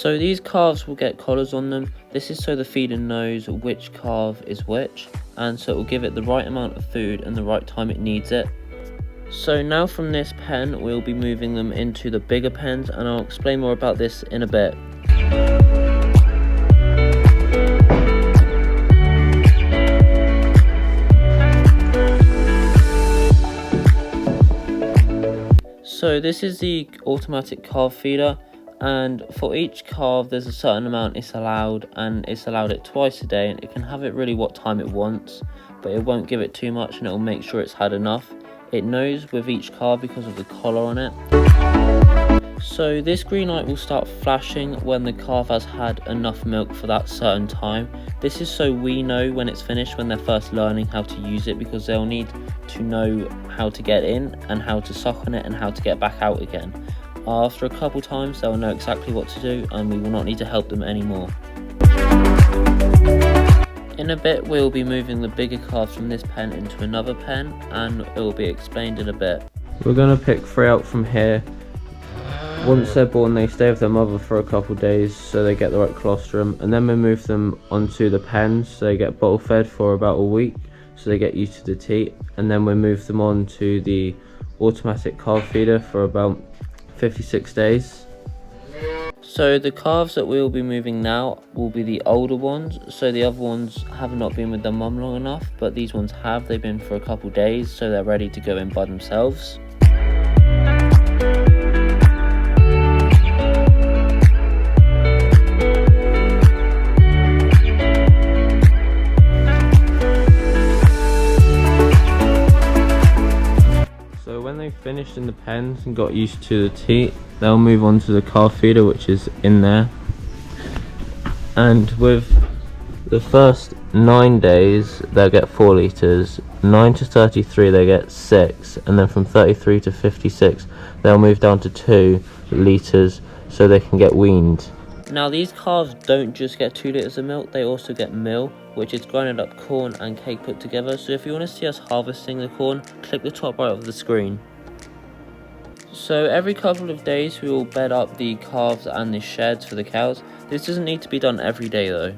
So these calves will get collars on them. This is so the feeder knows which calf is which, and so it will give it the right amount of food and the right time it needs it. So now from this pen we'll be moving them into the bigger pens, and I'll explain more about this in a bit. So this is the automatic calf feeder, and for each calf there's a certain amount it's allowed, and it's allowed it twice a day, and it can have it really what time it wants, but it won't give it too much, and it will make sure it's had enough. It knows with each calf because of the collar on it. So this green light will start flashing when the calf has had enough milk for that certain time. This is so we know when it's finished, when they're first learning how to use it, because they'll need to know how to get in and how to suck on it and how to get back out again. After a couple times they'll know exactly what to do, and we will not need to help them anymore. In a bit we'll be moving the bigger calves from this pen into another pen, and it will be explained in a bit. We're going to pick 3 out from here. Once they're born they stay with their mother for a couple days so they get the right colostrum, and then we move them onto the pens so they get bottle fed for about a week so they get used to the teat, and then we move them on to the automatic calf feeder for about 56 days. So the calves that we will be moving now will be the older ones, so the other ones have not been with their mum long enough, but these ones have. They've been for a couple days, so they're ready to go in by themselves. So when they've finished in the pens and got used to the teat, they'll move on to the calf feeder, which is in there. And with the first 9 days they'll get 4 litres, 9 to 33 they get 6, and then from 33 to 56 they'll move down to 2 litres so they can get weaned. Now these calves don't just get 2 litres of milk, they also get meal, which is grinded up corn and cake put together. So if you want to see us harvesting the corn, click the top right of the screen. So every couple of days we will bed up the calves and the sheds for the cows. This doesn't need to be done every day though.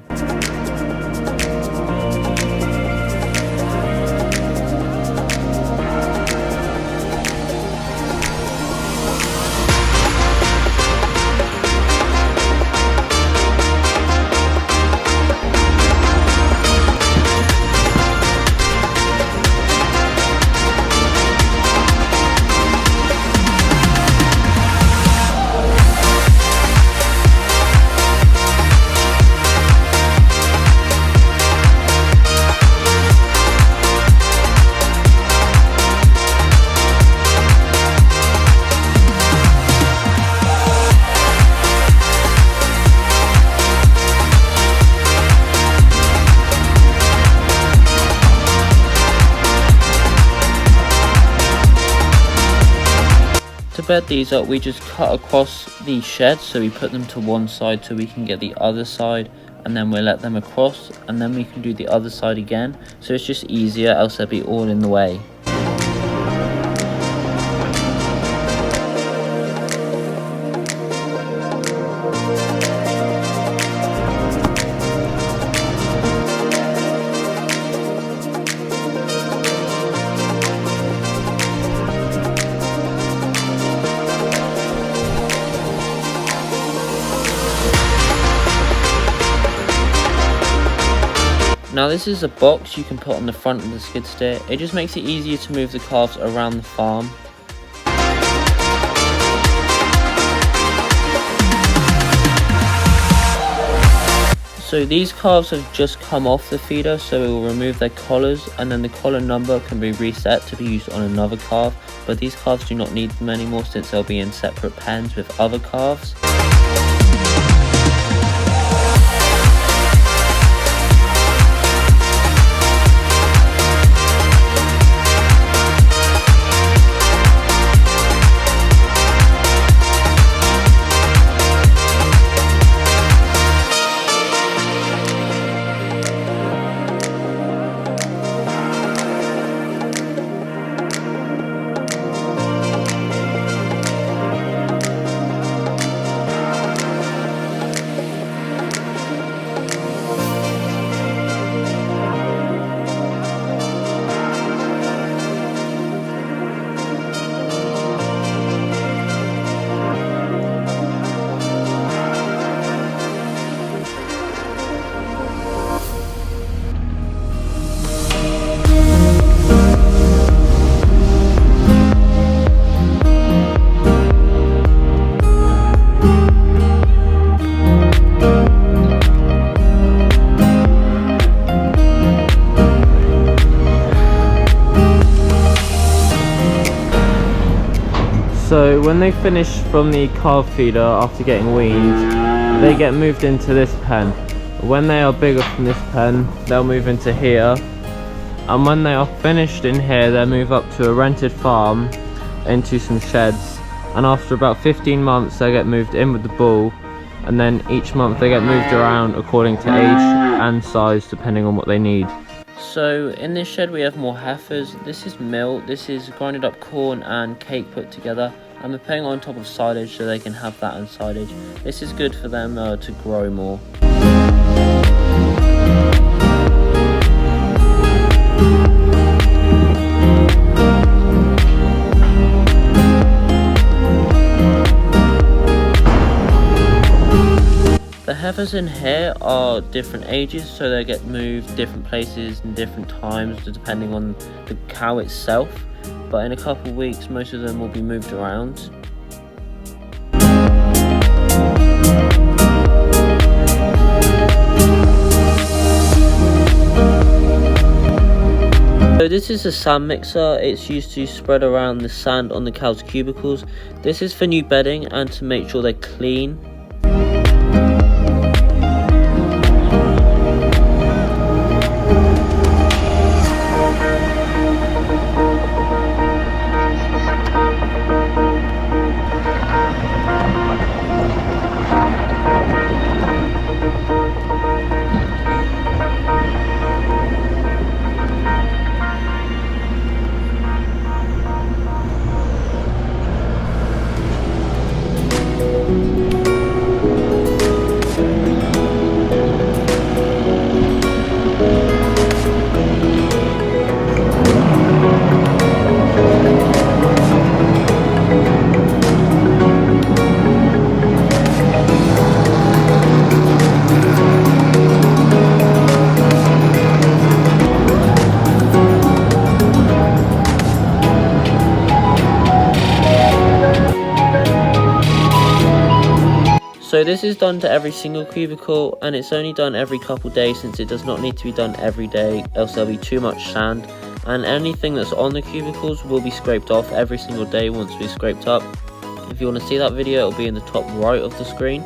To bed these up, we just cut across the sheds, so we put them to one side so we can get the other side, and then we'll let them across, and then we can do the other side again, so it's just easier, else they'll be all in the way. Now this is a box you can put on the front of the skid steer. It just makes it easier to move the calves around the farm. So these calves have just come off the feeder, so we will remove their collars, and then the collar number can be reset to be used on another calf, but these calves do not need them anymore since they'll be in separate pens with other calves. So when they finish from the calf feeder after getting weaned, they get moved into this pen. When they are bigger from this pen, they'll move into here, and when they are finished in here, they'll move up to a rented farm into some sheds, and after about 15 months they get moved in with the bull, and then each month they get moved around according to age and size depending on what they need. So in this shed we have more heifers. This is milk, this is grinded up corn and cake put together, and we're putting on top of silage so they can have that and silage. This is good for them to grow more. The heifers in here are different ages, so they get moved different places and different times depending on the cow itself, but in a couple of weeks most of them will be moved around. So this is a sand mixer. It's used to spread around the sand on the cow's cubicles. This is for new bedding and to make sure they're clean. So this is done to every single cubicle, and it's only done every couple days since it does not need to be done every day, else there'll be too much sand, and anything that's on the cubicles will be scraped off every single day once we've scraped up. If you want to see that video, it'll be in the top right of the screen.